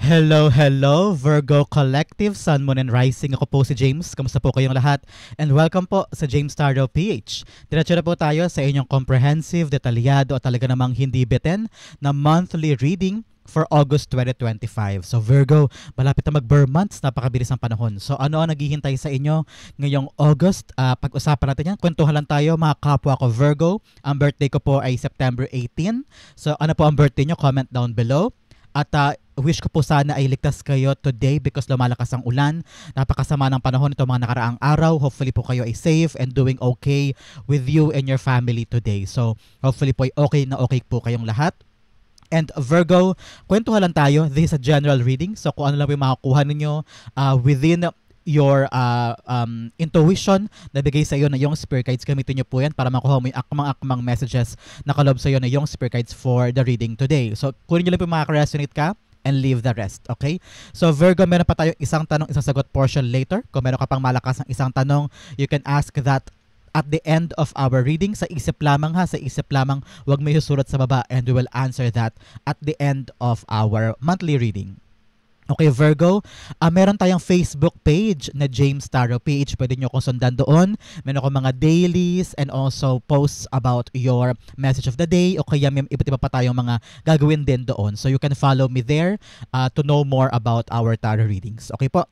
Hello, hello, Virgo Collective, Sun, Moon, and Rising. Ako po si James. Kamusta po kayong lahat? And welcome po sa James Tarot PH. Diretso na po tayo sa inyong comprehensive, detalyado at talaga namang hindi bitin na monthly reading for August 2025. So Virgo, malapit na mag-Burr months, napakabilis ang panahon. So ano ang naghihintay sa inyo ngayong August? Pag-usapan natin yan. Kwentuhan lang tayo mga kapwa ko Virgo. Ang birthday ko po ay September 18. So ano po ang birthday nyo? Comment down below. At wish ko po sana ay ligtas kayo today because lumalakas ang ulan. Napakasama ng panahon ito mga nakaraang araw. Hopefully po kayo ay safe and doing okay with you and your family today. So hopefully po ay okay na okay po kayong lahat. And Virgo, kwentuhan lang tayo. This is a general reading. So kung ano lang po yung makakuha ninyo within your intuition na bigay sa iyo na yung spirit guides, gamitin nyo po yan para makuha mo yung akmang messages na kalob sa iyo na yung spirit guides for the reading today. So kunin nyo lang po yung makaka-resonate ka and leave the rest, okay? So Virgo, meron pa tayong isang tanong, isang sagot portion later. Kung meron ka pang malakas ng isang tanong, you can ask that at the end of our reading. Sa isip lamang ha, sa isip lamang, huwag may susulat sa baba, and we will answer that at the end of our monthly reading. Okay, Virgo, meron tayong Facebook page na James Tarot PH. Pwede nyo akong sundan doon. Meron akong mga dailies and also posts about your message of the day. O kaya may iba't iba pa tayong mga gagawin din doon. So you can follow me there to know more about our tarot readings. Okay po?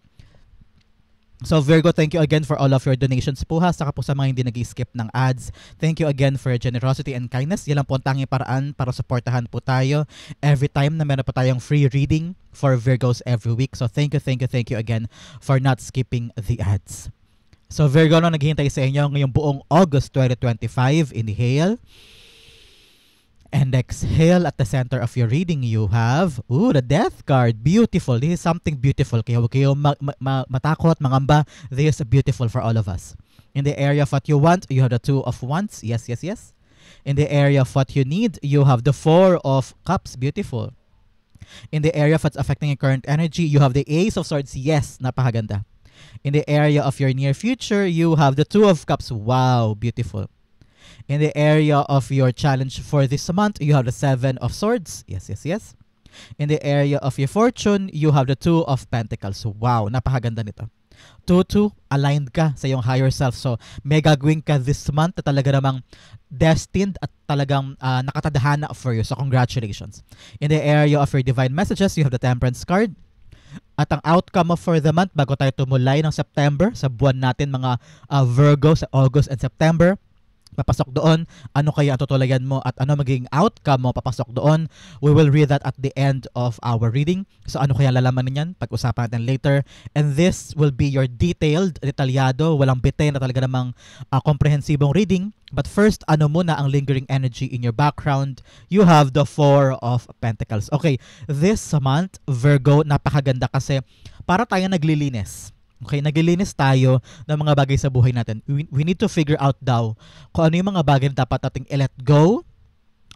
So Virgo, thank you again for all of your donations po ha. Saka po sa mga hindi nag-skip ng ads. Thank you again for your generosity and kindness. Yan lang po ang tanging paraan para supportahan po tayo every time na meron po tayong free reading for Virgos every week. So thank you again for not skipping the ads. So Virgo, no, naghihintay sa inyo ngayong buong August 2025. Inhale. And exhale. At the center of your reading, you have the Death card. Beautiful. This is something beautiful. Kaya huwag kayo matakot, mangamba. This is beautiful for all of us. In the area of what you want, you have the Two of Wands. Yes. In the area of what you need, you have the Four of Cups. Beautiful. In the area of what's affecting your current energy, you have the Ace of Swords. Yes, napakaganda. In the area of your near future, you have the Two of Cups. Wow, beautiful. In the area of your challenge for this month, you have the Seven of Swords. Yes. In the area of your fortune, you have the Two of Pentacles. Wow, napakaganda nito. 2-2, aligned ka sa iyong higher self. So, may gagawin ka this month na talaga namang destined at talagang nakatadhana for you. So, congratulations. In the area of your divine messages, you have the Temperance card. At ang outcome for the month, bago tayo tumulay ng September, sa buwan natin mga Virgo sa August and September, papasok doon, ano kaya ang tutulayan mo at ano magiging outcome mo papasok doon. We will read that at the end of our reading. So ano kaya lalaman niyan? Pag-usapan natin later. And this will be your detailed, detalyado, walang bitay na talaga namang komprehensibong reading. But first, ano muna ang lingering energy in your background? You have the Four of Pentacles. Okay, this month, Virgo, napakaganda kasi para tayo naglilinis. Okay, naglilinis tayo ng mga bagay sa buhay natin. We need to figure out daw kung ano yung mga bagay na dapat nating i-let go,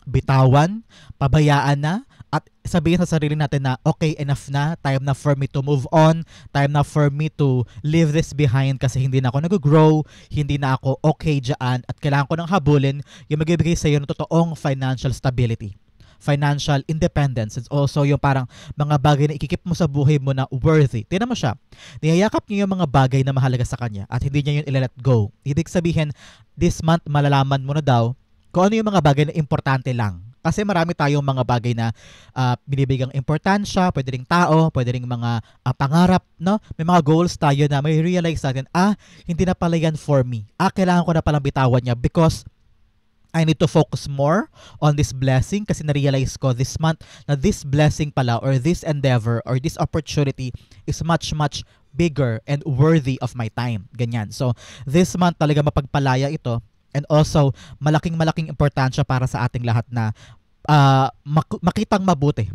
bitawan, pabayaan na, at sabihin sa sarili natin na okay, enough na, time na for me to move on, time na for me to leave this behind kasi hindi na ako nag-grow, hindi na ako okay dyan, at kailangan ko nang habulin yung magbibigay sa iyo ng totoong financial stability, financial independence. It's also yung parang mga bagay na ikikip mo sa buhay mo na worthy. Tingnan mo siya. Niyayakap niyo yung mga bagay na mahalaga sa kanya at hindi niya yun i-let go. Ibig sabihin, this month malalaman mo na daw kung ano yung mga bagay na importante lang. Kasi marami tayong mga bagay na binibigang importansya, pwede ring tao, pwede ring mga pangarap, no? May mga goals tayo na may realize natin, hindi na pala yan for me. Kailangan ko na palang bitawan niya because I need to focus more on this blessing kasi na-realize ko this month na this blessing pala or this endeavor or this opportunity is much bigger and worthy of my time. Ganyan. So, this month talaga mapagpalaya ito and also malaking importansya para sa ating lahat na makitang mabuti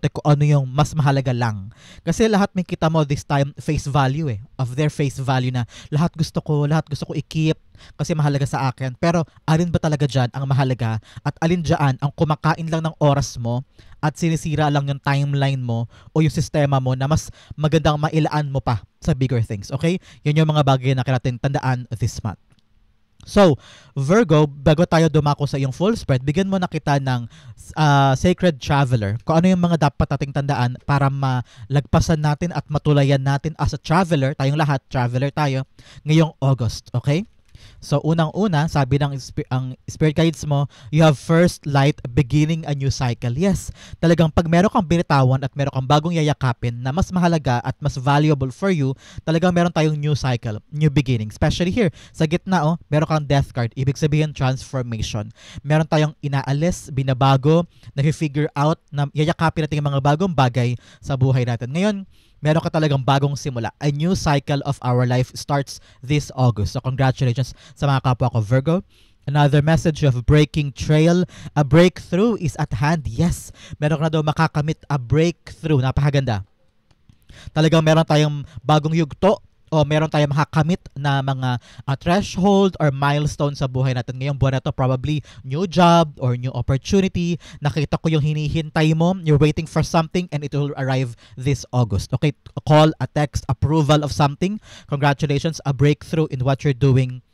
kung ano yung mas mahalaga lang. Kasi lahat may kita mo this time face value of their face value na lahat gusto ko i-keep kasi mahalaga sa akin. Pero alin ba talaga dyan ang mahalaga at alin dyan ang kumakain lang ng oras mo at sinisira lang yung timeline mo o yung sistema mo na mas magandang mailaan mo pa sa bigger things. Okay? Yun yung mga bagay na kailangan tandaan this month. So, Virgo, bago tayo dumako sa iyong full spread, bigyan mo na kita ng Sacred Traveler. Kung ano yung mga dapat nating tandaan para malagpasan natin at matulayan natin as a traveler, tayong lahat, traveler tayo, ngayong August. Okay? So, unang-una, sabi ng ang spirit guides mo, you have first light beginning a new cycle. Yes, talagang pag meron kang binitawan at meron kang bagong yayakapin na mas mahalaga at mas valuable for you, talagang meron tayong new cycle, new beginning. Especially here, sa gitna, meron kang death card. Ibig sabihin, transformation. Meron tayong inaalis, binabago, na-figure out, na yayakapin natin yung mga bagong bagay sa buhay natin. Ngayon, meron ka talagang bagong simula. A new cycle of our life starts this August. So congratulations sa mga kapwa ko Virgo. Another message of breaking trail. A breakthrough is at hand. Yes, meron ka na daw makakamit a breakthrough. Napakaganda. Talagang meron tayong bagong yugto o meron tayong makakamit na mga threshold or milestone sa buhay natin. Ngayong buwan na to, probably new job or new opportunity. Nakita ko yung hinihintay mo. You're waiting for something and it will arrive this August. Okay, a call, a text, approval of something. Congratulations, a breakthrough in what you're doing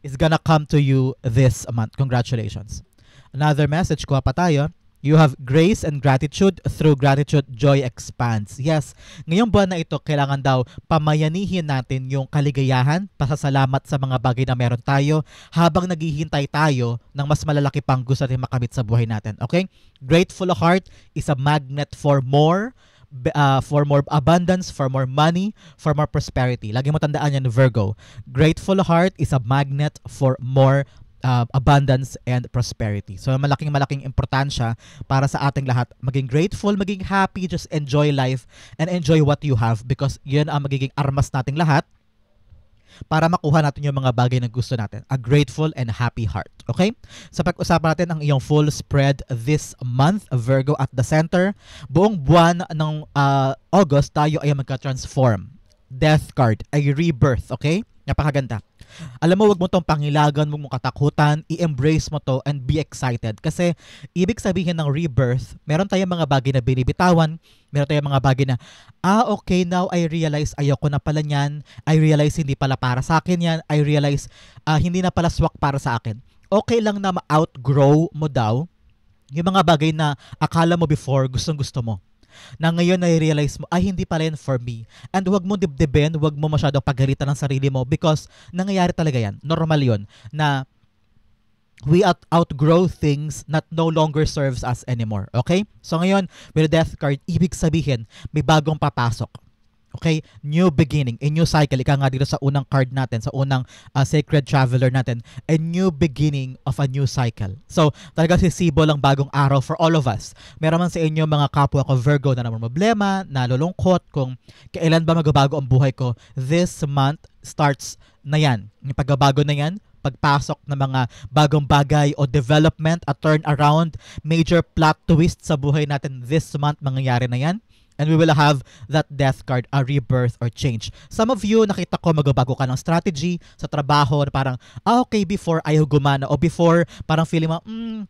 is gonna come to you this month. Congratulations. Another message, kuha pa tayo. You have grace and gratitude. Through gratitude, joy expands. Yes, ngayong buwan na ito, kailangan daw pamayanihin natin yung kaligayahan, pasasalamat sa mga bagay na meron tayo habang naghihintay tayo ng mas malalaki pang gusto natin makamit sa buhay natin. Okay? Grateful heart is a magnet for more abundance, for more money, for more prosperity. Lagi mo tandaan yan, Virgo. Grateful heart is a magnet for more abundance and prosperity. So malaking importansya para sa ating lahat. Maging grateful, maging happy, just enjoy life and enjoy what you have because yun ang magiging armas nating lahat para makuha natin yung mga bagay na gusto natin. A grateful and happy heart. Okay? So pag-usapan natin ang iyong full spread this month, Virgo at the center. Buong buwan ng August, tayo ay magka-transform. Death card, ay rebirth. Okay? Napakaganda. Alam mo, wag mo tong pangilagan, wag mo katakutan, i-embrace mo to and be excited. Kasi ibig sabihin ng rebirth, meron tayong mga bagay na binibitawan, meron tayong mga bagay na, okay, now I realize ayoko na pala niyan, I realize hindi pala para sa akin yan, I realize hindi na pala swak para sa akin. Okay lang na ma-outgrow mo daw yung mga bagay na akala mo before gustong-gusto mo. Na ngayon na-realize mo, hindi pala yan for me. And wag mo dibdibin, wag mo masyadong pagalitan ng sarili mo because nangyayari talaga yan. Normal yon na we outgrow things that no longer serves us anymore. Okay? So ngayon, with the death card, ibig sabihin, may bagong papasok. Okay? New beginning, a new cycle. Ika nga dito sa unang card natin, sa unang Sacred Traveler natin, a new beginning of a new cycle. So, talaga sisibo lang bagong araw for all of us. Meron man sa inyo mga kapwa ko Virgo na naman problema, nalulungkot kung kailan ba magbabago ang buhay ko. This month starts na yan. Yung pagbabago na yan, pagpasok ng mga bagong bagay o development, a turnaround, major plot twist sa buhay natin this month, mangyayari na yan. And we will have that death card, a rebirth or change. Some of you, nakita ko magbabago ka ng strategy sa trabaho na parang, okay, before ayaw gumana o before parang feeling mo,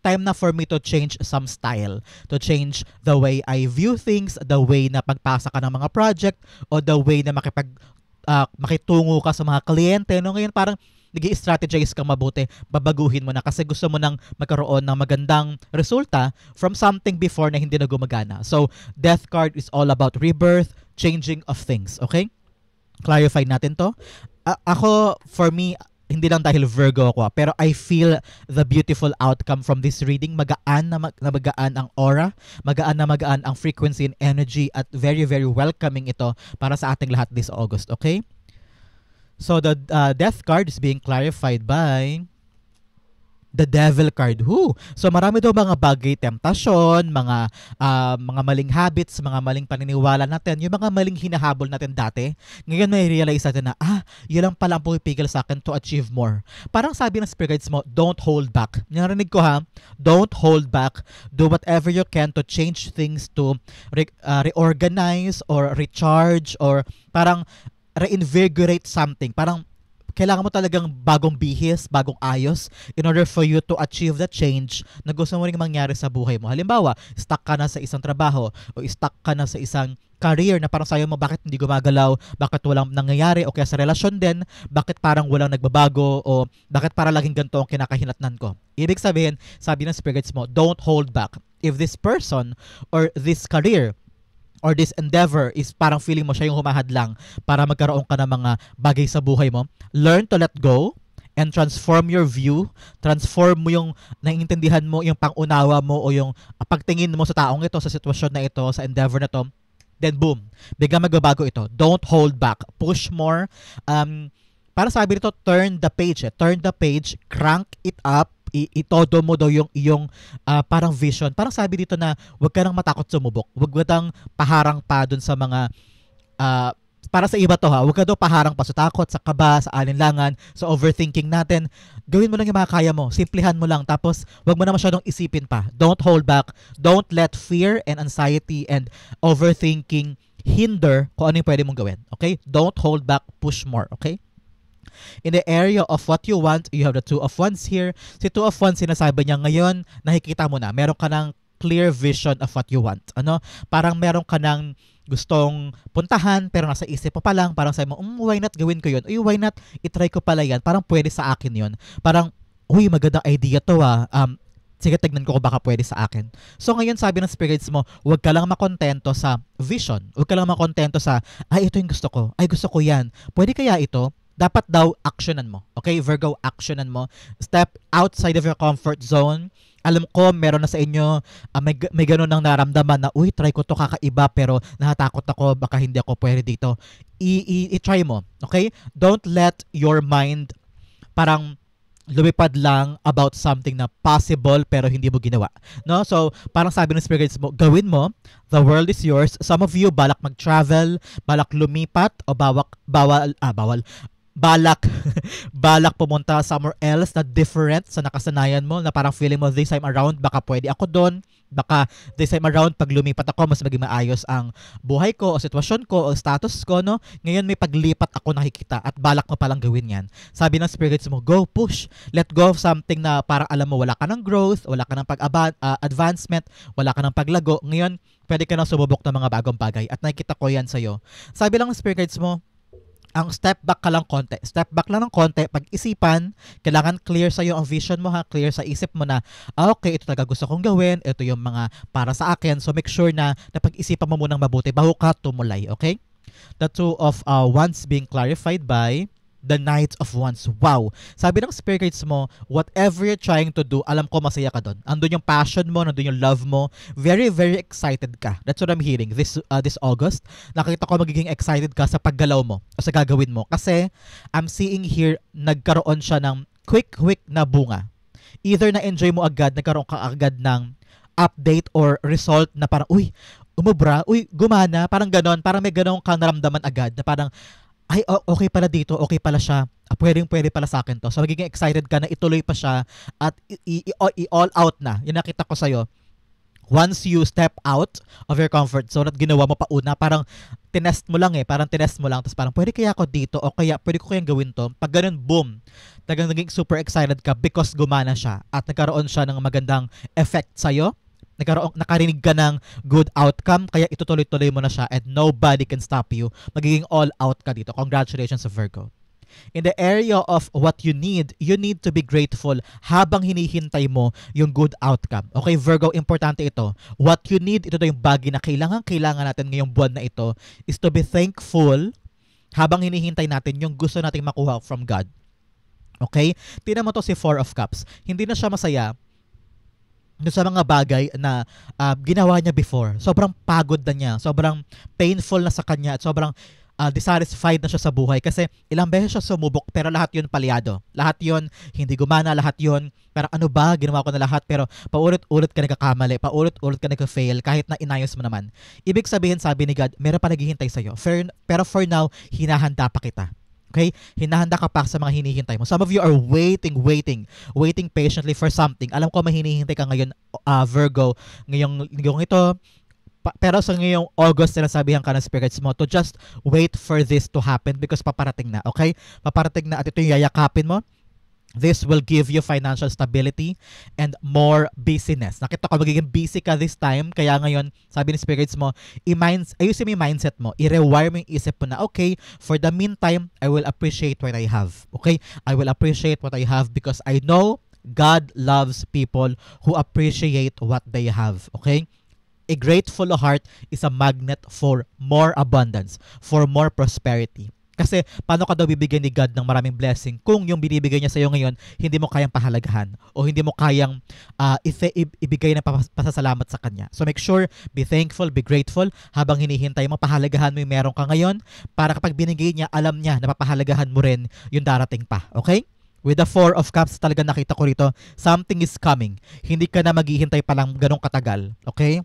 time na for me to change some style, to change the way I view things, the way na pagpasa ka ng mga project o the way na makitungo ka sa mga kliyente. No? Ngayon parang nag-i-strategize kang mabuti, babaguhin mo na kasi gusto mo nang magkaroon ng magandang resulta from something before na hindi na gumagana. So, death card is all about rebirth, changing of things. Okay? Clarify natin to. Ako, for me, hindi lang dahil Virgo ako, pero I feel the beautiful outcome from this reading. Magaan na magaan ang aura, magaan na magaan ang frequency and energy at very, very welcoming ito para sa ating lahat this August. Okay? So the death card is being clarified by the devil card. So marami daw mga bagay, temptasyon, mga maling habits, mga maling paniniwala natin, yung mga maling hinahabol natin dati. Ngayon may realize natin na, yun lang pala ang pumipigil sa akin to achieve more. Parang sabi ng spirit guides mo, don't hold back. Narinig ko don't hold back. Do whatever you can to change things, to reorganize or recharge or parang reinvigorate something. Parang kailangan mo talagang bagong bihis, bagong ayos in order for you to achieve the change na gusto mo ring mangyari sa buhay mo. Halimbawa, stuck ka na sa isang trabaho o stuck ka na sa isang career na parang sayo mo bakit hindi gumagalaw, bakit walang nangyayari o kaya sa relasyon din, bakit parang walang nagbabago o bakit parang laging ganito ang kinakahinatnan ko. Ibig sabihin, sabi ng spirits mo, don't hold back. If this person or this career or this endeavor is parang feeling mo siya yung humahadlang para magkaroon ka ng mga bagay sa buhay mo, learn to let go and transform your view, transform mo yung naiintindihan mo, yung pangunawa mo o yung pagtingin mo sa taong ito, sa sitwasyon na ito, sa endeavor na to, then boom, biglang magbabago ito. Don't hold back. Push more. Para sabi nito, turn the page. Turn the page, crank it up, itodo mo daw yung iyong parang vision. Parang sabi dito na huwag ka nang matakot sumubok. Huwag kang paharang pa dun sa mga para sa iba to ha. Huwag ka daw paharang pa sa takot, sa kaba, sa alinlangan, sa overthinking natin. Gawin mo lang yung mga kaya mo. Simplihan mo lang. Tapos huwag mo na masyadong isipin pa. Don't hold back. Don't let fear and anxiety and overthinking hinder kung ano yung pwede mong gawin. Okay? Don't hold back. Push more. Okay? In the area of what you want, you have the Two of Wands here. Si Two of Wands, sinasabi niya ngayon, nakikita mo na, meron ka ng clear vision of what you want. Ano? Parang meron ka ng gustong puntahan, pero nasa isip mo pa lang, parang sabi mo, why not gawin ko yun? Uy, why not itry ko pala yan? Parang pwede sa akin yun. Parang, uy, magandang idea to sige, tignan ko kung baka pwede sa akin. So ngayon sabi ng spirits mo, huwag ka lang makontento sa vision. Huwag ka lang makontento sa, ito yung gusto ko. Ay, gusto ko yan. Pwede kaya ito? Dapat daw actionan mo. Okay, Virgo, actionan mo. Step outside of your comfort zone. Alam ko, meron na sa inyo, may ganun nang naramdaman na, uy, try ko to kakaiba pero nahatakot ako, baka hindi ako pwede dito. I-try mo. Okay? Don't let your mind parang lumipad lang about something na possible pero hindi mo ginawa. No? So, parang sabi ng spirits mo, gawin mo. The world is yours. Some of you, balak mag-travel, balak lumipat, o balak pumunta somewhere else na different sa nakasanayan mo, na parang feeling mo this time around baka pwede ako doon, baka this time around pag lumipat ako mas maging maayos ang buhay ko o sitwasyon ko o status ko, no? Ngayon may paglipat ako nakikita at balak mo palang gawin yan. Sabi ng spirits mo, go, push, let go of something na parang alam mo wala ka ng growth, wala ka ng advancement, wala ka ng paglago. Ngayon pwede ka nang sumubok ng mga bagong bagay at nakikita ko yan sa'yo. Sabi lang ng spirits mo, ang step back ka lang konti. Step back lang ng konti. Pag-isipan, kailangan clear sa'yo ang vision mo ha. Clear sa isip mo na, okay, ito talaga gusto kong gawin. Ito yung mga para sa akin. So make sure na napag-isipan mo munang mabuti bago ka tumulay. Okay? The Two of Wands being clarified by the Knight of Wands. Wow! Sabi ng spirits mo, whatever you're trying to do, alam ko masaya ka doon. Andun yung passion mo, nandun yung love mo. Very, very excited ka. That's what I'm hearing this August. Nakita ko magiging excited ka sa paggalaw mo o sa gagawin mo. Kasi I'm seeing here, nagkaroon siya ng quick na bunga. Either na-enjoy mo agad, nagkaroon ka agad ng update or result na parang, uy, umubra, uy, gumana, parang ganon. Parang may ganon kang naramdaman agad na parang, ay, okay pala dito, okay pala siya, pwede pala sa akin to. So, magiging excited ka na ituloy pa siya at i-all out na. Yung nakita ko sa'yo, once you step out of your comfort zone at ginawa mo pa una, parang tinest mo lang tapos parang pwede kaya ako dito o kaya pwede ko kayang gawin to. Pag ganun, boom, talagang naging super excited ka because gumana siya at nagkaroon siya ng magandang effect sa'yo. Nakarinig ka ng good outcome, kaya itutuloy-tuloy mo na siya and nobody can stop you. Magiging all out ka dito. Congratulations sa Virgo. In the area of what you need to be grateful habang hinihintay mo yung good outcome. Okay, Virgo, importante ito. What you need, ito yung bagay na kailangan natin ngayong buwan na ito, is to be thankful habang hinihintay natin yung gusto nating makuha from God. Okay? Tingnan mo to si Four of Cups. Hindi na siya masaya sa mga bagay na ginawa niya before. Sobrang pagod na niya. Sobrang painful na sa kanya. At sobrang dissatisfied na siya sa buhay. Kasi ilang beses siya sumubok pero lahat yun palyado. Lahat yun hindi gumana. Lahat yun parang ano ba? Ginawa ko na lahat pero paulit-ulit ka nagkakamali. Paulit-ulit ka nagka-fail kahit na inayos mo naman. Ibig sabihin, sabi ni God, meron pa naghihintay sa'yo. Pero for now, hinahanda pa kita. Okay? Hinahanda ka pa sa mga hinihintay mo. Some of you are waiting patiently for something. Alam ko may hinihintay ka ngayon, Virgo. Ngayong ito, Pero sa ngayong August, sinasabihan ka ng spirits mo to just wait for this to happen because paparating na, okay? Paparating na at ito yung yayakapin mo. This will give you financial stability and more busyness. Nakita ko magiging busy ka this time. Kaya ngayon, sabi ni spirits mo, ayusin mo yung mindset mo. I-rewire mo yung isip mo na, okay, for the meantime, I will appreciate what I have. Okay? I will appreciate what I have because I know God loves people who appreciate what they have. Okay? A grateful heart is a magnet for more abundance, for more prosperity. Kasi paano ka daw bibigyan ni God ng maraming blessing kung yung binibigay niya sa iyo ngayon hindi mo kayang pahalagahan o hindi mo kayang ibigay ng pasasalamat sa Kanya. So make sure, be thankful, be grateful habang hinihintay mo, pahalagahan mo yung meron ka ngayon para kapag binigay niya, alam niya na papahalagahan mo rin yung darating pa. Okay? With the Four of Cups, talaga nakita ko rito, something is coming. Hindi ka na maghihintay pa lang ganong katagal. Okay?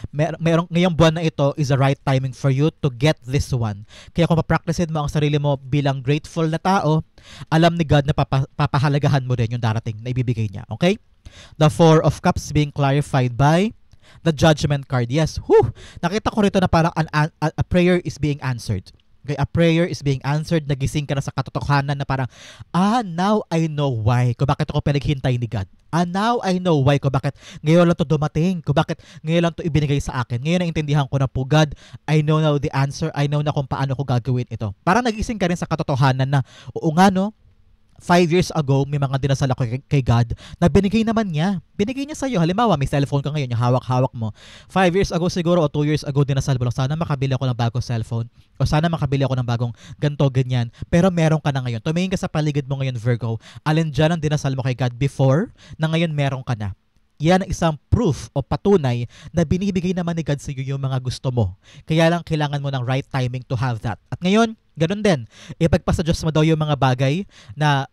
Ngayong buwan na ito is the right timing for you to get this one. Kaya kung papracticein mo ang sarili mo bilang grateful na tao, alam ni God na papahalagahan mo rin yung darating na ibibigay niya. Okay? The Four of Cups being clarified by the Judgment card. Yes, nakita ko rito na parang a prayer is being answered. Okay, a prayer is being answered, nagising ka na sa katotohanan na parang, now I know why, kung bakit ako pinaghintay ni God. Now I know why, kung bakit ngayon lang to dumating, kung bakit ngayon lang to ibinigay sa akin. Ngayon naintindihan ko na po, God, I know now the answer, I know na kung paano ko gagawin ito. Parang nagising ka rin sa katotohanan na, oo nga no, 5 years ago, may mga dinasal ako kay God na binigay naman niya. Binigay niya sa'yo. Halimbawa, may cellphone ka ngayon, yung hawak-hawak mo. 5 years ago siguro o 2 years ago, dinasal mo lang, sana makabili ako ng bagong cellphone o sana makabili ako ng bagong ganto, ganyan. Pero meron ka na ngayon. Tumingin ka sa paligid mo ngayon, Virgo. Alin dyan ang dinasal mo kay God before na ngayon meron ka na. Yan ang isang proof o patunay na binibigay naman ni God sa iyo yung mga gusto mo. Kaya lang kailangan mo ng right timing to have that. At ngayon, ganun din. Ipagpasa Diyos mo daw yung mga bagay na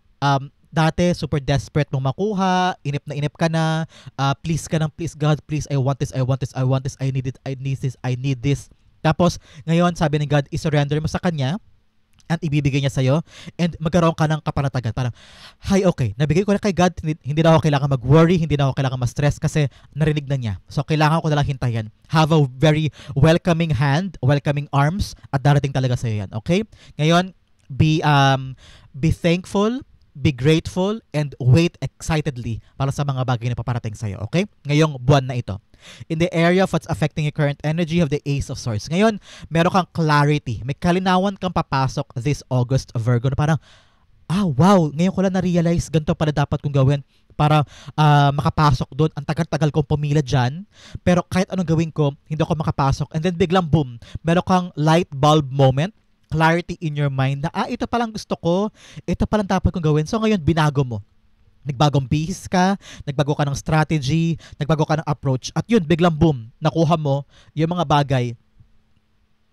dati super desperate mong makuha, inip na inip ka na, please ka ng please God, please, I want this, I want this, I want this, I need it, I need this, I need this. Tapos, ngayon, sabi ni God, isurrender mo sa Kanya at ibibigay niya sa'yo and magkaroon ka ng kapanatagan. Parang, hi, okay, nabigay ko na kay God, hindi na ako kailangan mag-worry, hindi na ako kailangan ma-stress kasi narinig na niya. So, kailangan ko na lang hintayin. Have a very welcoming hand, welcoming arms at darating talaga sa'yo yan. Okay? Ngayon, be thankful, be grateful, and wait excitedly para sa mga bagay na paparating sa'yo. Okay? Ngayong buwan na ito. In the area of what's affecting your current energy of the Ace of Swords. Ngayon, meron kang clarity. May kalinawan kang papasok this August, Virgo. Na parang, wow, ngayon ko lang na-realize ganito pala dapat kong gawin para makapasok doon. Ang tagal-tagal kong pumila dyan. Pero kahit anong gawin ko, hindi ako makapasok. And then biglang boom, meron kang light bulb moment, clarity in your mind na, ito palang gusto ko, ito palang dapat kong gawin. So ngayon, binago mo. Nagbagong bihis ka, nagbago ka ng strategy, nagbago ka ng approach, at yun, biglang boom, nakuha mo yung mga bagay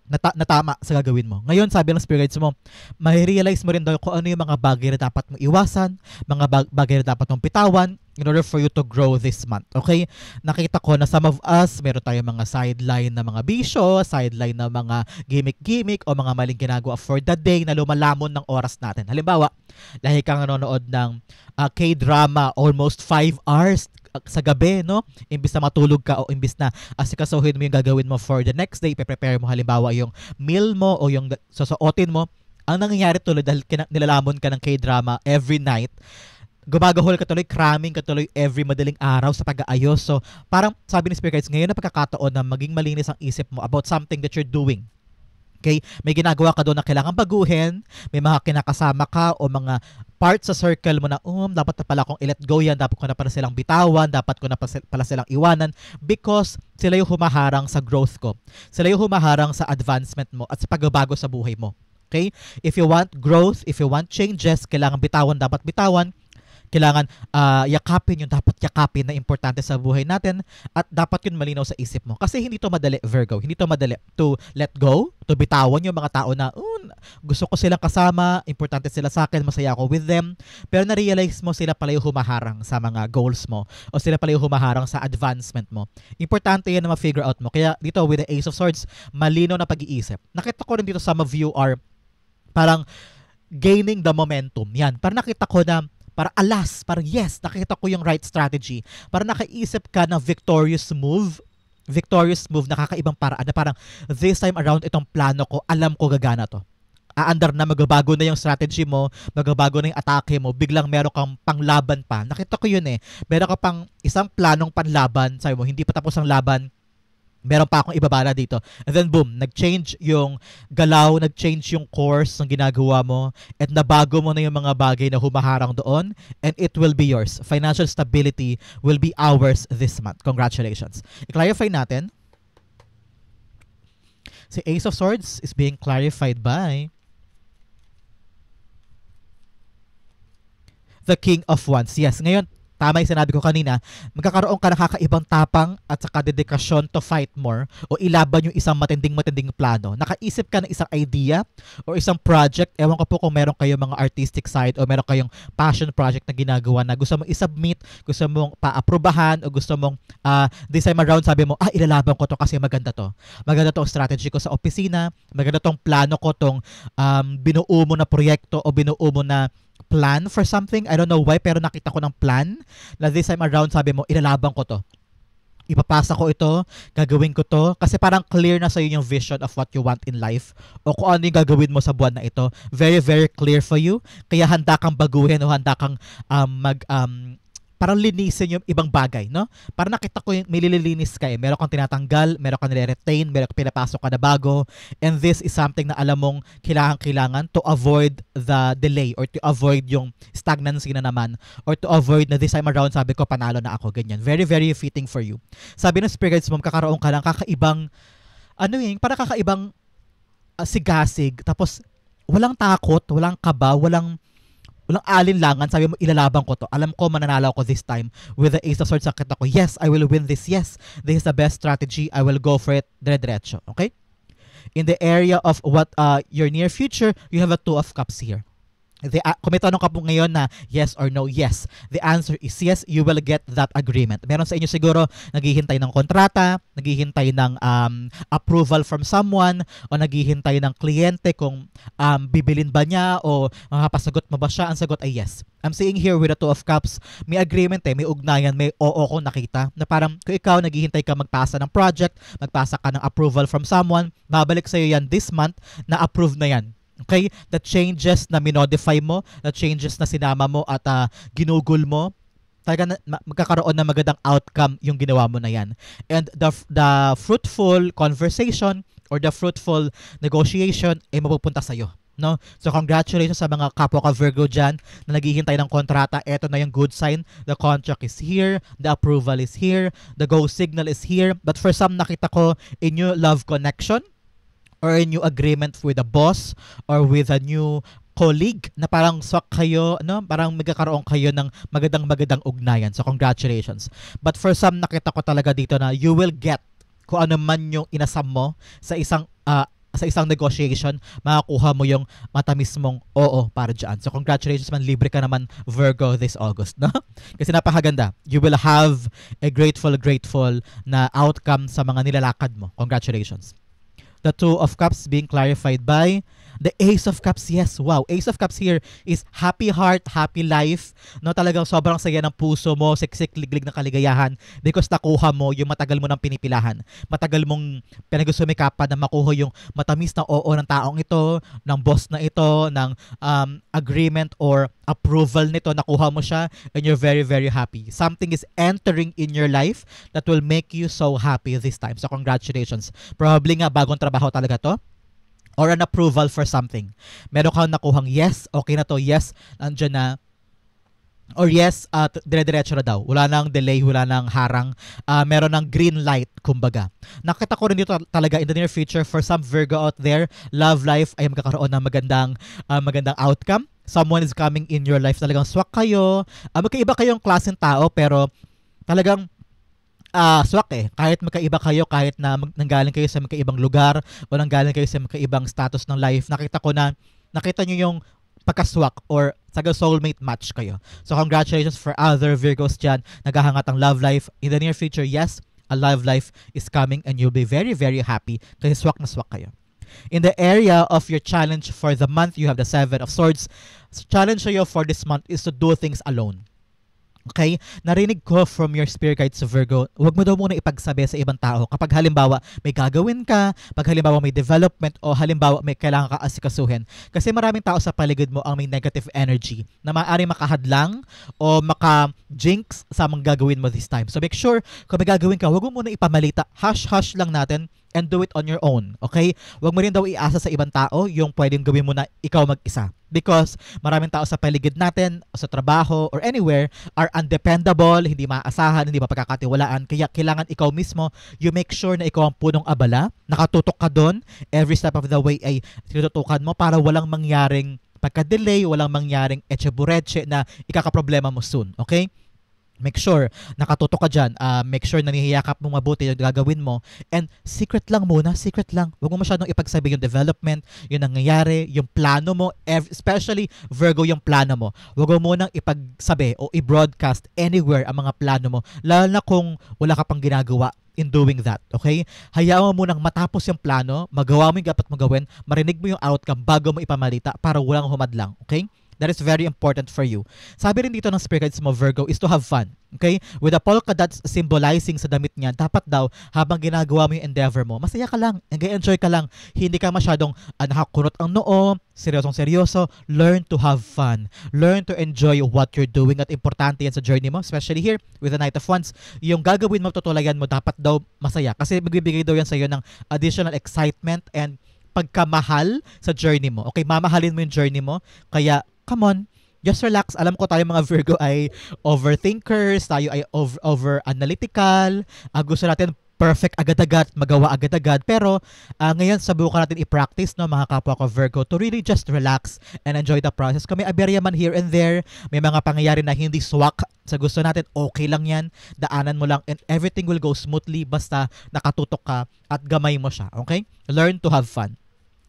na tama sa gagawin mo. Ngayon, sabi ng spirits mo, ma-realize mo rin daw kung ano yung mga bagay na dapat mong iwasan, mga bagay na dapat mong pitawan in order for you to grow this month. Okay? Nakita ko na some of us, meron tayong mga sideline na mga bisyo, sideline na mga gimmick-gimmick o mga maling ginagawa for the day na lumalamon ng oras natin. Halimbawa, lahi kang nanonood ng K-drama almost 5 hours sa gabi, no? Imbis na matulog ka o imbis na asikasuhin mo yung gagawin mo for the next day, prepare mo halimbawa yung meal mo o yung susuotin mo, ang nangyayari tuloy dahil nilalamon ka ng K-drama every night, gumagahol ka tuloy, cramming ka tuloy every madaling araw sa pag-aayos. So, parang sabi ni Spirit Guides, ngayon na pagkakataon na maging malinis ang isip mo about something that you're doing. Okay? May ginagawa ka doon na kailangan baguhin, may mga kinakasama ka o mga parts sa circle mo na, dapat na pala akong i-let go yan, dapat ko na pala silang bitawan, dapat ko na pala silang iwanan because sila yung humaharang sa growth ko. Sila yung humaharang sa advancement mo at sa pagbabago sa buhay mo. Okay? If you want growth, if you want changes, kailangan bitawan, dapat bitawan. Kailangan yakapin yung dapat yakapin na importante sa buhay natin at dapat yun malinaw sa isip mo. Kasi hindi to madali, Virgo. Hindi to madali to let go, to bitawan yung mga tao na gusto ko silang kasama, importante sila sa akin, masaya ako with them. Pero na-realize mo sila pala yung humaharang sa mga goals mo o sila pala yung humaharang sa advancement mo. Importante yan na ma-figure out mo. Kaya dito with the Ace of Swords, malinaw na pag-iisip. Nakita ko rin dito some of you are parang gaining the momentum. Yan. Parang nakita ko na parang yes, nakita ko yung right strategy. Parang nakaisip ka ng victorious move victorious move, nakakaibang paraan na parang this time around itong plano ko, alam ko gagana to. Aandar na, magbabago na yung strategy mo, magbabago na yung atake mo, biglang meron kang panglaban pa. Nakita ko yun eh. Meron ka pang isang planong panlaban, sabi mo, hindi pa tapos ang laban, meron pa akong ibabala dito. And then boom, nag-change yung galaw, nag-change yung course ng ginagawa mo, at nabago mo na yung mga bagay na humaharang doon, and it will be yours. Financial stability will be ours this month. Congratulations. I-clarify natin. Si Ace of Swords is being clarified by the King of Wands. Yes, ngayon, tama yung sinabi ko kanina, magkakaroon ka ng kakaibang tapang at saka dedikasyon to fight more o ilaban yung isang matinding plano. Nakaisip ka ng isang idea o isang project. Ewan ko po kung meron kayong mga artistic side o meron kayong passion project na ginagawa na gusto mong isubmit, gusto mong pa-aprobahan o gusto mong this time around sabi mo, ilalaban ko to kasi maganda to. Maganda tong strategy ko sa opisina, maganda tong plano ko, tong binuo mo na proyekto o binuo mo na plan for something. I don't know why, pero nakita ko ng plan na this time around sabi mo, ilalaban ko to. Ipapasa ko ito, gagawin ko to. Kasi parang clear na sa'yo yung vision of what you want in life o kung ano yung gagawin mo sa buwan na ito. Very, very clear for you. Kaya handa kang baguhin o handa kang parang linisin yung ibang bagay, no? Parang nakita ko yung may nililinis ka eh. Meron kang tinatanggal, meron kang nire-retain, meron kang pinapasok ka na bago. And this is something na alam mong kailangan to avoid the delay or to avoid yung stagnancy na naman or to avoid na this time around sabi ko panalo na ako, ganyan. Very, very fitting for you. Sabi ng spirit guides mo, kakaroon ka ng kakaibang parang kakaibang sigasig, tapos walang takot, walang kaba, walang alinlangan, sabi mo, ilalaban ko to. Alam ko, mananalo ako this time. With the Ace of Swords, sakit ako, yes, I will win this. Yes, this is the best strategy. I will go for it. Dire-diretso. Okay? In the area of what your near future, you have a Two of Cups here. Kung may tanong ka po ngayon na yes or no, yes. The answer is yes, you will get that agreement. Meron sa inyo siguro naghihintay ng kontrata, naghihintay ng approval from someone, o naghihintay ng kliyente kung bibilin ba niya o makapasagot mo ba siya. Ang sagot ay yes. I'm seeing here with the Two of Cups, may agreement may ugnayan, may oo ko nakita na parang kung ikaw naghihintay ka magpasa ng project, magpasa ka ng approval from someone, babalik sa'yo yan this month na approve na yan. Okay? The changes na minodify mo, the changes na sinama mo at ginugol mo, talaga magkakaroon ng magandang outcome yung ginawa mo na yan. And the fruitful conversation or the fruitful negotiation ay mapupunta sa'yo. No? So congratulations sa mga kapwa ka Virgo dyan na naghihintay ng kontrata. Ito na yung good sign. The contract is here. The approval is here. The go signal is here. But for some, nakita ko a new love connection or a new agreement with a boss or with a new colleague na parang swak kayo, no? Parang magkakaroon kayo ng magandang ugnayan. So congratulations. But for some, nakita ko talaga dito na you will get kung ano man yung inasam mo sa isang negotiation, makakuha mo yung matamis mong oo para dyan. So congratulations man, libre ka naman Virgo this August, no? Kasi napakaganda. You will have a grateful na outcome sa mga nilalakad mo. Congratulations. The Two of Cups being clarified by the Ace of Cups. Yes, wow. Ace of Cups here is happy heart, happy life. No, talagang sobrang saya ng puso mo, siksik, liglig ng kaligayahan because nakuha mo yung matagal mo nang pinipilahan. Matagal mong pinagusumikapan na makuha yung matamis na oo ng taong ito, ng boss na ito, ng agreement or approval nito, nakuha mo siya and you're very, very happy. Something is entering in your life that will make you so happy this time. So congratulations. Probably nga bagong trabaho talaga to or an approval for something. Meron kang nakuhang yes, okay na to, yes, nandiyan na. Or yes, dire-diretso na daw. Wala nang delay, wala nang harang. Meron ng green light, kumbaga. Nakita ko rin dito talaga in the near future for some Virgo out there, love life ay magkakaroon ng magandang outcome. Someone is coming in your life, talagang swak kayo. Magkaiba kayong klaseng tao, pero talagang swak eh. Kahit magkaiba kayo, kahit na nanggaling kayo sa magkaibang lugar o nanggaling kayo sa magkaibang status ng life, nakita nyo yung pagkaswak or saga soulmate match kayo. So congratulations for other Virgos dyan, naghahangat ang love life. In the near future, yes, a love life is coming and you'll be very, very happy kasi swak na swak kayo. In the area of your challenge for the month, you have the Seven of Swords. So challenge sa'yo for this month is to do things alone. Okay? Narinig ko from your spirit guides sa Virgo, huwag mo daw muna ipagsabi sa ibang tao. Kapag halimbawa may gagawin ka, pag halimbawa may development o halimbawa may kailangan ka asikasuhin. Kasi maraming tao sa paligid mo ang may negative energy na maaaring makahadlang o maka-jinx sa mga gagawin mo this time. So make sure kung may gagawin ka, huwag mo muna ipamalita. Hush-hush lang natin and do it on your own. Okay? Huwag mo rin daw iasa sa ibang tao yung pwedeng gawin mo na ikaw mag-isa. Because maraming tao sa paligid natin, sa trabaho, or anywhere, are undependable, hindi maaasahan, hindi mapagkakatiwalaan. Kaya kailangan ikaw mismo, you make sure na ikaw ang punong abala, nakatutok ka doon, every step of the way ay tinututukan mo para walang mangyaring pagka-delay, walang mangyaring etchebureche na ikakaproblema mo soon. Okay? Make sure nakatutok ka dyan. Make sure na nihiyakap mo mabuti yung gagawin mo. And secret lang muna, secret lang. Huwag mo masyadong ipagsabi yung development, yung nangyayari, yung plano mo, especially Virgo yung plano mo. Huwag mo munang ipagsabi o i-broadcast anywhere ang mga plano mo, lalo na kung wala ka pang ginagawa in doing that, okay? Hayaan mo munang matapos yung plano, magawa mo yung dapat mo gawin, marinig mo yung outcome bago mo ipamalita para walang humadlang, okay? That is very important for you. Sabi rin dito ng spirit guides mo, Virgo, is to have fun. Okay? With the polka dots symbolizing sa damit niya, dapat daw, habang ginagawa mo yung endeavor mo, masaya ka lang, enjoy ka lang. Hindi ka masyadong nakakurot ang noo, seryosong-seryoso. Learn to have fun. Learn to enjoy what you're doing at importante yan sa journey mo, especially here with the Knight of Wands. Yung gagawin mo, tutulayan mo, dapat daw masaya. Kasi magbibigay daw yan sa iyo ng additional excitement and pagkamahal sa journey mo. Okay, mamahalin mo yung journey mo. Kaya, come on, just relax. Alam ko tayo mga Virgo ay overthinkers, tayo ay over-analytical. Gusto natin perfect agad-agad, magawa agad-agad. Pero ngayon, subukan natin i-practice, no, mga kapwa ko Virgo, to really just relax and enjoy the process. Kung may aberya man here and there, may mga pangyayari na hindi swak sa gusto natin, okay lang yan. Daanan mo lang and everything will go smoothly basta nakatutok ka at gamay mo siya. Okay? Learn to have fun.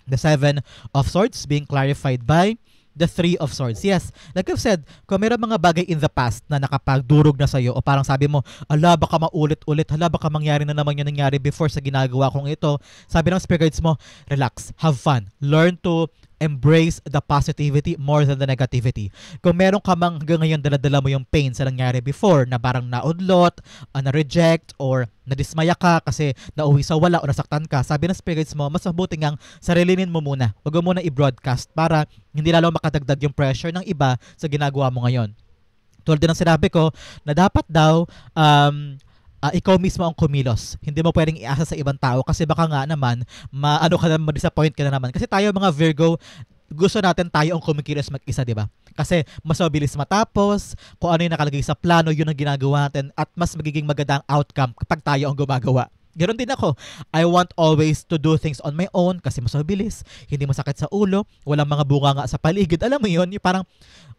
The Seven of Swords being clarified by the Three of Swords. Yes, like I've said, kung mayroon mga bagay in the past na nakapagdurog na sa'yo o parang sabi mo, ala baka maulit-ulit, hala baka mangyari na naman yung nangyari before sa ginagawa kong ito, sabi ng spirit guides mo, relax, have fun, learn to embrace the positivity more than the negativity. Kung meron ka mang hanggang ngayon dala-dala mo yung pain sa nangyari before na parang naudlot, na-reject, or nadismaya ka kasi nauwi sa wala o nasaktan ka, sabi ng spirits mo, mas mabuti ngang sarilinin mo muna. Huwag mo muna i-broadcast para hindi lalo makadagdag yung pressure ng iba sa ginagawa mo ngayon. Tulad din ng sinabi ko na dapat daw ikaw mismo ang kumilos. Hindi mo pwedeng iasa sa ibang tao kasi baka nga naman ma-disappoint ka na naman. Kasi tayo mga Virgo, gusto natin tayo ang kumikilos mag-isa, di ba? Kasi mas mabilis matapos, kung ano yung nakalagay sa plano, yun ang ginagawa natin at mas magiging magandang outcome kapag tayo ang gumagawa. Ganoon din ako. I want always to do things on my own kasi mas mabilis, hindi masakit sa ulo, walang mga bunga nga sa paligid. Alam mo yun, yung parang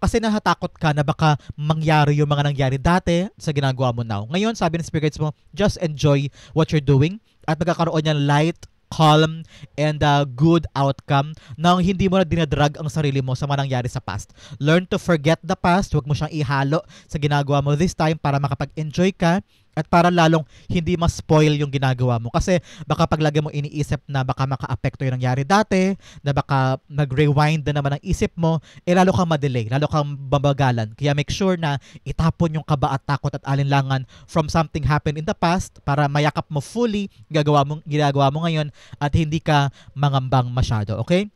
kasi nahatakot ka na baka mangyari yung mga nangyari dati sa ginagawa mo now. Ngayon, sabi ng spirits mo, just enjoy what you're doing at magkakaroon yan light, calm, and good outcome nang hindi mo na dinadrag ang sarili mo sa mga nangyari sa past. Learn to forget the past. Huwag mo siyang ihalo sa ginagawa mo this time para makapag-enjoy ka at para lalong hindi ma-spoil yung ginagawa mo. Kasi baka paglagi mo iniisip na baka maka-apekto yung nangyari dati, na baka mag-rewind na naman ang isip mo, lalo kang madelay, lalo kang babagalan. Kaya make sure na itapon yung kaba at takot at alinlangan from something happened in the past para mayakap mo fully ginagawa mo ngayon at hindi ka mangambang masyado. Okay?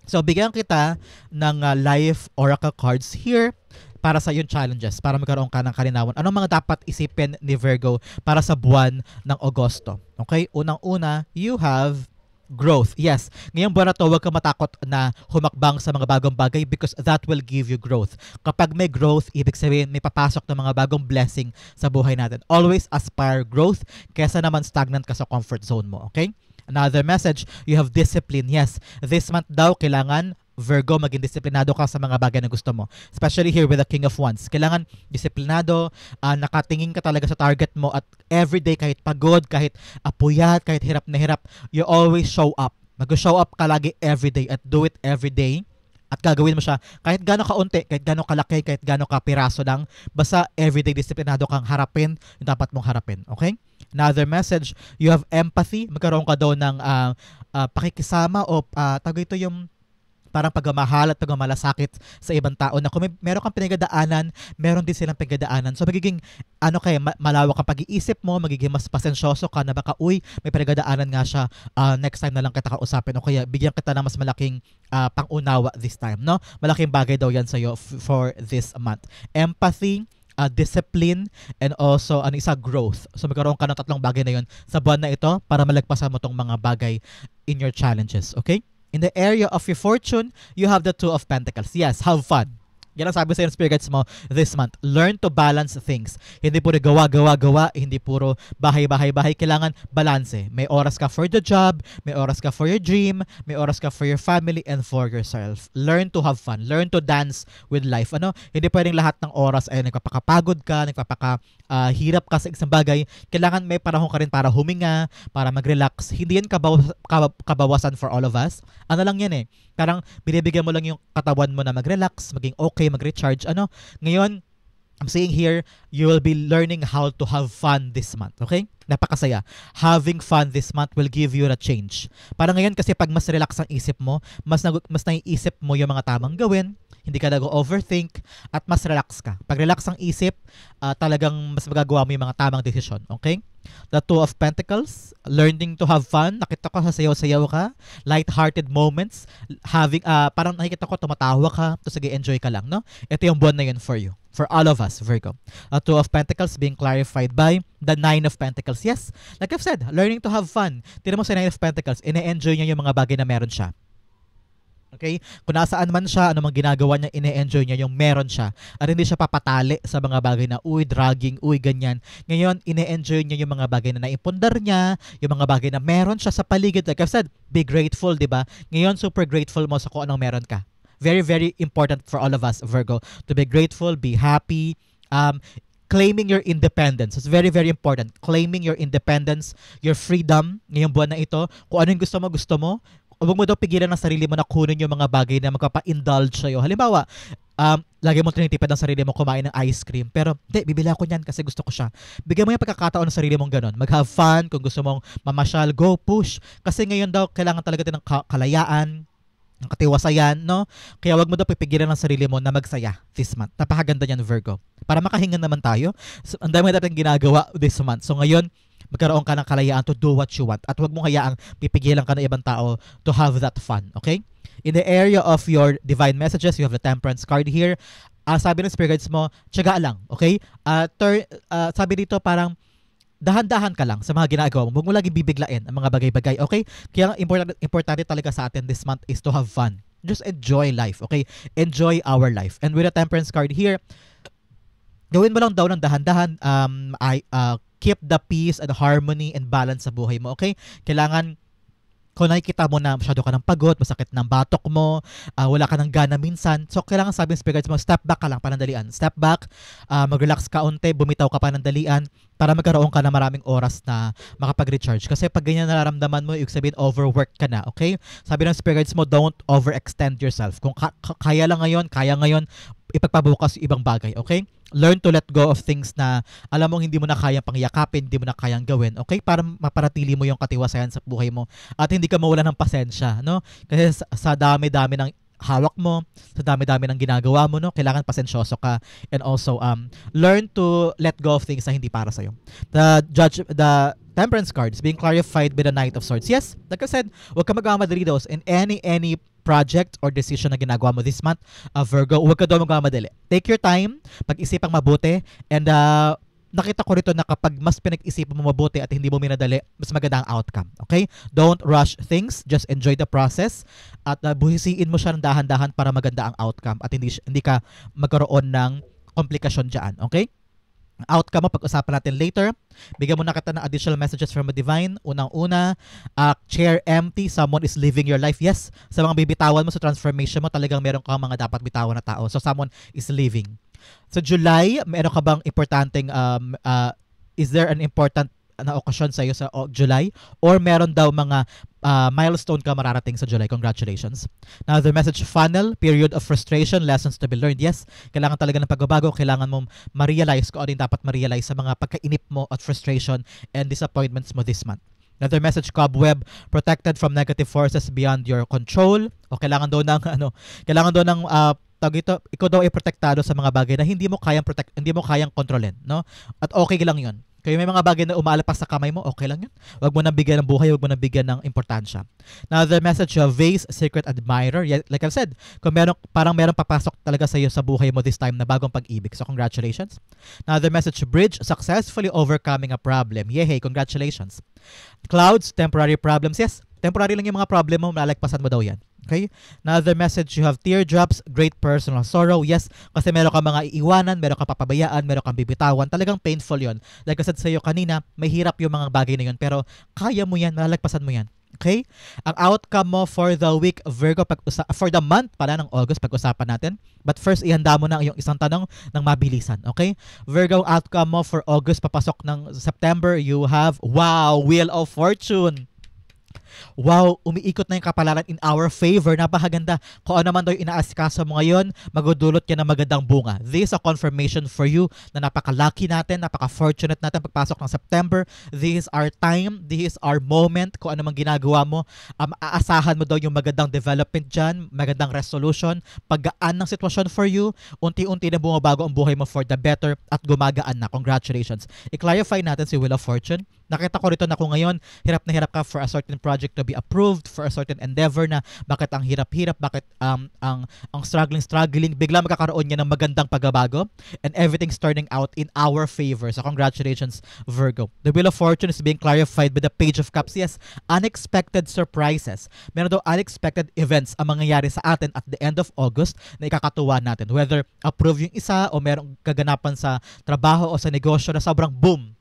So, bigyan kita ng life oracle cards here para sa yung challenges, para magkaroon ka ng kalinawan. Anong mga dapat isipin ni Virgo para sa buwan ng Agosto? Okay? Unang-una, you have growth. Yes, ngayong buwan na to, huwag ka matakot na humakbang sa mga bagong bagay because that will give you growth. Kapag may growth, ibig sabihin may papasok ng mga bagong blessing sa buhay natin. Always aspire growth kesa naman stagnant ka sa comfort zone mo. Okay? Another message, you have discipline. Yes, this month daw, kailangan Virgo, maging disiplinado ka sa mga bagay na gusto mo. Especially here with the King of Wands. Kailangan disiplinado, nakatingin ka talaga sa target mo at everyday, kahit pagod, kahit apuyat, kahit hirap na hirap, you always show up. Mag-show up ka lagi everyday at do it everyday. At gagawin mo siya kahit gano'ng kaunti, kahit gano'ng kalaki, kahit gano'ng kapiraso lang. Basta everyday disiplinado kang harapin yung dapat mong harapin. Okay? Another message, you have empathy. Magkaroon ka daw ng pakikisama o tawag ito yung parang pagmamahal at pagmamalasakit sa ibang tao na kung meron kang pinagdadaanan, meron din silang pinagdadaanan. So magiging malawak ang pag-iisip mo, magiging mas pasensyoso ka na baka may pinagdadaanan nga siya, next time na lang kita kausapin o kaya bigyan kita ng mas malaking pangunawa this time, no? Malaking bagay daw yan sa'yo for this month. Empathy, discipline, and also growth. So magkaroon ka ng tatlong bagay na yun sa buwan na ito para malagpasan mo tong mga bagay in your challenges, okay? In the area of your fortune, you have the Two of Pentacles. Yes, have fun. Yan ang sabi sa yung spirit guides mo this month. Learn to balance things. Hindi puro gawa. Hindi puro bahay. Kailangan balanse. May oras ka for the job, may oras ka for your dream, may oras ka for your family and for yourself. Learn to have fun. Learn to dance with life. Hindi pwedeng lahat ng oras ay nagpapakapagod ka, hirap ka sa isang bagay. Kailangan may panahon ka rin para huminga, para mag-relax. Hindi yan kabawasan for all of us. Ano lang yan Parang binibigyan mo lang yung katawan mo na mag-relax, maging okay, mag-recharge. Ngayon, I'm saying here, you will be learning how to have fun this month. Okay? Napakasaya. Having fun this month will give you a change. Parang ngayon kasi pag mas relax ang isip mo, mas naiisip mo yung mga tamang gawin, hindi ka nag-overthink, at mas relax ka. Pag relax ang isip, talagang mas magagawa mo yung mga tamang desisyon. Okay? The Two of Pentacles, learning to have fun. Nakita ko sa sayaw-sayaw ka, light-hearted moments, parang nakikita ko tumatawa ka, to sige, enjoy ka lang, no? Ito yung buwan na yun for you. For all of us, Virgo. Two of Pentacles being clarified by the Nine of Pentacles. Yes, like I've said, learning to have fun. Tignan mo sa Nine of Pentacles, ine-enjoy niya yung mga bagay na meron siya. Okay? Kung nasaan man siya, ano mang ginagawa niya, ine-enjoy niya yung meron siya. At hindi siya papatali sa mga bagay na, dragging, ganyan. Ngayon, ine-enjoy niya yung mga bagay na naipundar niya, yung mga bagay na meron siya sa paligid. Like I've said, be grateful, di ba? Ngayon, super grateful mo sa kung anong meron ka. Very, very important for all of us, Virgo, to be grateful, be happy, claiming your independence. It's very, very important. Claiming your independence, your freedom, ngayong buwan na ito. Kung ano yung gusto mo, huwag mo daw pigilan ng sarili mo na kunin yung mga bagay na magpapa-indulge sa'yo. Halimbawa, lagi mo tinitipid ang sarili mo kumain ng ice cream. Pero, bibili ako niyan kasi gusto ko siya. Bigyan mo yung pagkakataon ng sarili mong ganun. Mag-have fun. Kung gusto mong mamasyal, go, push. Kasi ngayon daw, kailangan talaga din ng kalayaan, ng katiwasayan, no? Kaya wag mo daw pipigilan ng sarili mo na magsaya this month. Napakaganda niyan, Virgo. Para makahinga naman tayo. So, ang dami natin ginagawa this month. So, ngayon, magkaroon ka ng kalayaan to do what you want. At huwag mong hayaang pipigilan ka ng ibang tao to have that fun. Okay? In the area of your divine messages, you have the Temperance card here. Sabi ng spirit guides mo, tiyaga lang. Okay? Sabi dito parang dahan-dahan ka lang sa mga ginagawa mo. Huwag mo lagi bibiglain ang mga bagay-bagay. Okay? Kaya importante talaga sa atin this month is to have fun. Just enjoy life. Okay? Enjoy our life. And with the Temperance card here, gawin mo lang daw ng dahan-dahan, keep the peace and harmony and balance sa buhay mo, okay? Kailangan, kung nakikita mo na masyado ka ng pagod, masakit ng batok mo, wala ka ng gana minsan, so kailangan sabi ng spirit guides mo, step back ka lang, panandalian. Step back, mag-relax ka unti, bumitaw ka panandalian, para magkaroon ka na maraming oras na makapag-recharge. Kasi pag ganyan nararamdaman mo, ibig sabihin, overwork ka na, okay? Sabi ng spirit guides mo, don't overextend yourself. Kung kaya ngayon, ipagpabukas yung ibang bagay, okay? Learn to let go of things na alam mong hindi mo na kayang pangyakapin, hindi mo na kayang gawin, okay? Para maparatili mo yung katiwasayan sa buhay mo at hindi ka mawala ng pasensya, no? Kasi sa dami-dami ng hawak mo, sa dami-dami ng ginagawa mo, no? Kailangan pasensyoso ka and also learn to let go of things na hindi para sa'yo. The Temperance card is being clarified by the Knight of Swords. Yes, like I said, huwag ka magmamadali daw in any project or decision na ginagawa mo this month, Virgo. Huwag ka daw magmamadali. Take your time, pag-isipang mabuti, and nakita ko rito na kapag mas pinag-isipan mo mabuti at hindi mo minadali, mas maganda ang outcome. Okay? Don't rush things. Just enjoy the process. At buhisiin mo siya ng dahan-dahan para maganda ang outcome at hindi ka magkaroon ng komplikasyon dyan. Okay? Outcome mo, pag-usapan natin later. Bigyan mo na kita ng additional messages from the divine. Unang-una, chair empty, someone is living your life. Yes, sa mga bibitawan mo sa transformation mo, talagang meron kang mga dapat bitawan na tao. So, someone is living. Sa July, meron ka bang importanteng, is there an important na okasyon sa iyo sa July? Or meron daw mga milestone ka mararating sa July? Congratulations. Now, the message funnel, period of frustration, lessons to be learned. Yes, kailangan talaga ng pagbabago. Kailangan mo ma-realize kung ano yung dapat ma-realize sa mga pagkainip mo at frustration and disappointments mo this month. Another message, cobweb, protected from negative forces beyond your control. O kailangan daw ng kailangan daw ng tawag ito, ikaw daw ay protektado sa mga bagay na hindi mo kayang kontrolin, no? At okay lang 'yon. Kaya may mga bagay na umalapas sa kamay mo, okay lang 'yun. Huwag mo nang bigyan ng buhay, huwag mo nang bigyan ng importansya. Another message, vase, secret admirer. Yeah, like I've said, kung parang merong papasok talaga sa iyo sa buhay mo this time na bagong pag-ibig. So congratulations. Another message, bridge, successfully overcoming a problem. Yay, congratulations. Clouds, temporary problems. Yes, temporary lang yung mga problem mo, malalagpasan mo daw yan. Okay? Another message, you have teardrops, great personal sorrow. Yes, kasi meron kang mga iiwanan, meron kang papabayaan, meron kang bibitawan. Talagang painful yon. Like I said sa iyo kanina, may hirap yung mga bagay na yun, pero kaya mo yan, malalagpasan mo yan. Okay? Ang outcome mo for the week, Virgo, for the month pala ng August, pag-usapan natin. But first, ihanda mo na ang iyong isang tanong ng mabilisan. Okay? Virgo, outcome mo for August, papasok ng September, you have, wow, Wheel of Fortune. Wow, umiikot na yung kapalaran in our favor. Napakaganda. Kung ano man daw yung inaasikaso mo ngayon, magudulot yan ng magandang bunga. This is a confirmation for you na napaka-lucky natin, napaka-fortunate natin pagpasok ng September. This is our time. This is our moment. Kung ano man ginagawa mo, aasahan mo daw yung magandang development dyan, magandang resolution, paggaan ng sitwasyon for you, unti-unti na bumabago ang buhay mo for the better at gumagaan na. Congratulations. I-clarify natin si Wheel of Fortune. Nakita ko rito na kung ngayon, hirap na hirap ka for a certain project to be approved, for a certain endeavor na bakit ang hirap-hirap, bakit ang struggling, bigla magkakaroon niya ng magandang pagbabago and everything's turning out in our favor. So congratulations, Virgo. The Wheel of Fortune is being clarified by the Page of Cups. Yes, unexpected surprises. Meron daw unexpected events ang mangyayari sa atin at the end of August na ikakatuwa natin. Whether approve yung isa o merong kaganapan sa trabaho o sa negosyo na sobrang boom.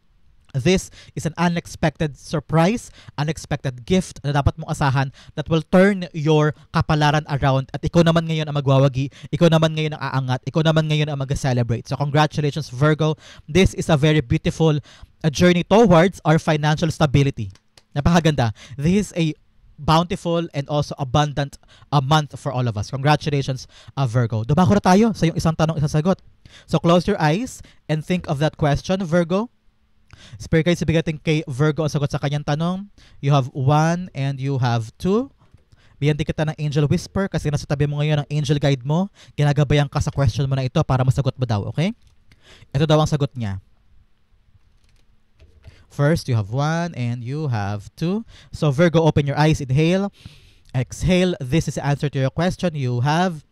This is an unexpected surprise, unexpected gift na dapat mong asahan that will turn your kapalaran around at ikaw naman ngayon ang magwawagi, ikaw naman ngayon ang aangat, ikaw naman ngayon ang mag-celebrate. So congratulations, Virgo. This is a very beautiful journey towards our financial stability. Napakaganda. This is a bountiful and also abundant month for all of us. Congratulations, Virgo. Dumako na tayo sa yung isang tanong, isang sagot. So close your eyes and think of that question, Virgo. Spirit guides, ibigay kay Virgo ang sagot sa kanyang tanong. You have 1 and you have 2. Bigyan din kita ng angel whisper kasi nasa tabi mo ngayon ang angel guide mo. Ginagabayan ka sa question mo na ito para masagot mo daw, okay? Ito daw ang sagot niya. First, you have 1 and you have 2. So Virgo, open your eyes, inhale, exhale. This is the answer to your question. You have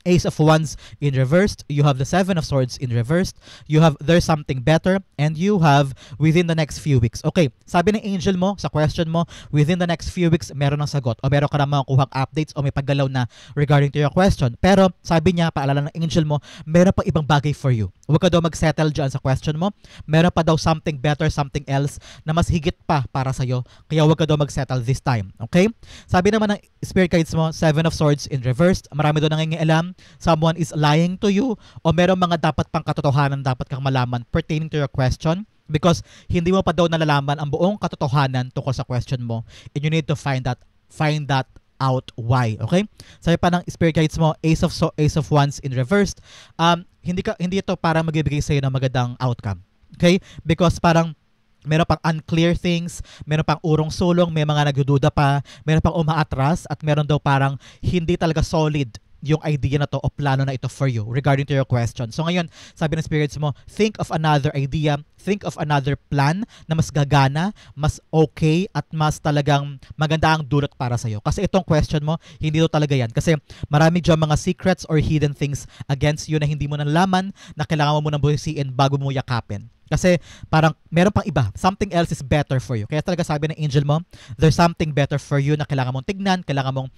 Ace of Wands in reversed, you have the Seven of Swords in reversed, you have there's something better, and you have within the next few weeks. Okay, sabi ng angel mo sa question mo, within the next few weeks, meron ng sagot o meron ka na makukuhang updates o may paggalaw na regarding to your question. Pero sabi niya, paalala ng angel mo, meron pa ibang bagay for you. Huwag ka daw mag-settle dyan sa question mo. Meron pa daw something better, something else na mas higit pa para sa'yo. Kaya huwag ka daw mag-settle this time. Okay? Sabi naman ng spirit guides mo, Seven of Swords in reversed. Marami doon nangingialam. Someone is lying to you o meron mga dapat pang katotohanan dapat kang malaman pertaining to your question because hindi mo pa daw nalalaman ang buong katotohanan tungkol sa question mo and you need to find that out why. Okay? Sabi pa ng spirit guides mo, Ace of Wands in reversed. Hindi ito para magbibigay sa iyo ng magandang outcome. Okay? Because parang meron pang unclear things, meron pang urong-sulong, may mga nagdududa pa, meron pang umaatras at meron daw parang hindi talaga solid yung idea na to o plano na ito for you regarding to your question. So ngayon, sabi ng spirits mo, think of another idea, think of another plan na mas gagana, mas okay at mas talagang maganda ang dulot para sa'yo. Kasi itong question mo, hindi to talaga yan. Kasi marami dyan mga secrets or hidden things against you na hindi mo nalaman na kailangan mo munang buhisiin bago mo yakapin. Kasi parang meron pang iba. Something else is better for you. Kaya talaga sabi ng angel mo, there's something better for you na kailangan mong tignan, kailangan mong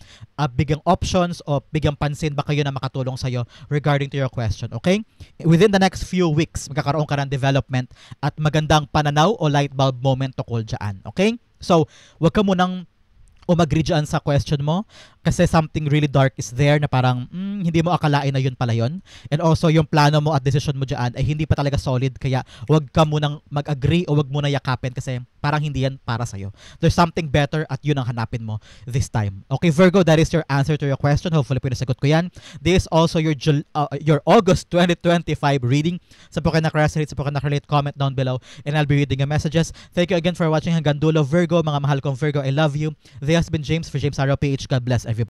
bigyang options o bigyang pansin baka yun na makatulong sa'yo regarding to your question. Okay? Within the next few weeks, magkakaroon ka ng development at magandang pananaw o light bulb moment tungkol dyan. Okay? So, wag ka munang umagri dyan sa question mo kasi something really dark is there na parang hindi mo akalain na yun pala yun. And also yung plano mo at decision mo dyan ay hindi pa talaga solid kaya wag ka munang mag-agree o wag mo na yakapin kasi parang hindi yan para sa'yo. There's something better at yun ang hanapin mo this time. Okay, Virgo, that is your answer to your question. Hopefully, pinasagot ko yan. This is also your August 2025 reading. Sa po kayo nakarelate, sa po kayo nakarelate, comment down below and I'll be reading your messages. Thank you again for watching hanggang dulo, Virgo. Mga mahal kong Virgo, I love you. This has been James for James Arrow PH. God bless everybody.